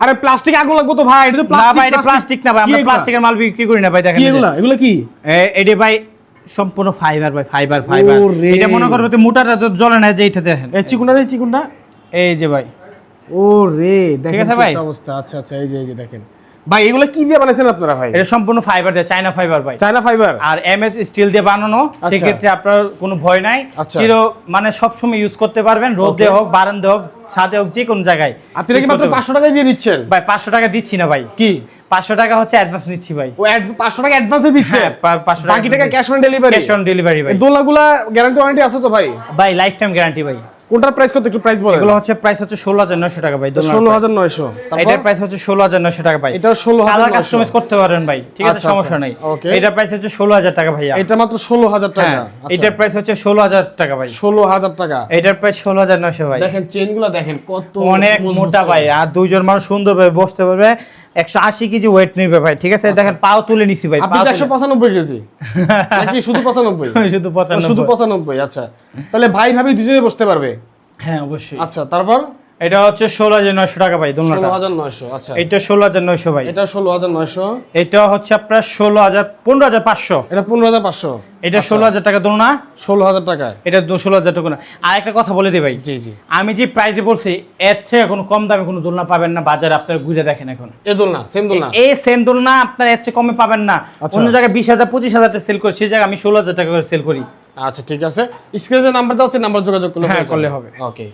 আরে প্লাস্টিক আগুন লাগবে তো ভাই, এটা তো না প্লাস্টিক। ভাই এটা প্লাস্টিক না ভাই, আমরা প্লাস্টিকের মাল বিক্রি করি না ভাই। দেখেন কি এগুলো কি? এডি ভাই সম্পূর্ণ ফাইবার ভাই, ফাইবার। ওরে। এটা মনে করবে তো মোটাটা তো জ্বলে না, যে এটা দেখেন এই চিকুনটা এই যে ভাই। ও রে, দেখেন আছে ভাই? কি অবস্থা। আচ্ছা আচ্ছা, এই যে দেখেন ভাই, এগুলো কি দিয়ে বানাইছেন আপনারা ভাই? এটা সম্পূর্ণ ফাইবার দিয়ে, চায়না ফাইবার ভাই, চায়না ফাইবার আর এমএস স্টিল দিয়ে বানানো। আচ্ছা। সেক্ষেত্রে আপনার কোনো ভয় নাই। আচ্ছা। চির মানে সবসময় ইউজ করতে পারবেন, রোদে হোক, বারান্দা হোক, ছাদে হোক, যে কোনো জায়গায়। আপনি কি মাত্র 500 টাকায় দিয়ে দিচ্ছেন? ভাই 500 টাকা দিচ্ছি না ভাই, কি 500 টাকা হচ্ছে অ্যাডভান্স নিচ্ছি ভাই। ও 500 টাকা অ্যাডভান্সে দিচ্ছে? হ্যাঁ, 500 টাকা, বাকি টাকা cash on delivery? Cash on delivery ভাই। দোলাগুলা গ্যারান্টি ওয়ারেন্টি আছে তো ভাই? ভাই লাইফ টাইম গ্যারান্টি ভাই। কোনটার প্রাইস কত, একটু প্রাইস বলেন। এগুলো হচ্ছে প্রাইস হচ্ছে 16900 টাকা ভাই। 16900। এটার প্রাইস হচ্ছে 16900 টাকা ভাই। এটা 16900। কালার কাস্টমাইজ করতে পারবেন ভাই, ঠিক আছে, আচ্ছা, সমস্যা নাই। ওকে। এটার প্রাইস হচ্ছে 16000 টাকা ভাইয়া। এটা মাত্র 16000 টাকা। হ্যাঁ, এটার প্রাইস হচ্ছে 16000 টাকা ভাই। 16000 টাকা। এটার প্রাইস 16900 ভাই। দেখেন চেইনগুলো দেখেন কত অনেক মোটা ভাই, আর দুইজন মানুষ সুন্দরভাবে বসতে পারবে। 180 কেজি ওয়েট নেবে ভাই, ঠিক আছে। দেখেন পাও তুলে নিছি ভাই। আপনি 195 কেজি নাকি শুধু 95? শুধু 95। শুধু 95। আচ্ছা, তাহলে ভাই ভাবি দুজনে বসতে পারবে? হ্যাঁ অবশ্যই। আচ্ছা, তারপর এটা হচ্ছে 16900 টাকা ভাই, দোলনাটা 16900। আচ্ছা, এটা 16900 ভাই। এটা 16900। এটা হচ্ছে আপনার 15500। এটা 15500। এটা 16000 টাকা দোলনা। 16000 টাকা। এটা 16000 টাকা না। আর একটা কথা বলে দিই ভাই, জি জি। আমি যে প্রাইসে বলছি এর চেয়ে কোনো কম দামে কোনো দোলনা পাবেন না বাজারে। আপনারা ঘুরে দেখেন এখন এ দোলনা সেম দোলনা, এই সেম দোলনা আপনার এর চেয়ে কমে পাবেন না। আচ্ছা। অন্য জায়গায় 20000 25000 টাকা সেল করি, সেই জায়গায় আমি 16000 টাকা করে সেল করি। আচ্ছা ঠিক আছে, স্ক্রিনে যে নাম্বার দাও সেই নাম্বার যোগাযোগ করলে হ্যাঁ, করলে হবে। ওকে।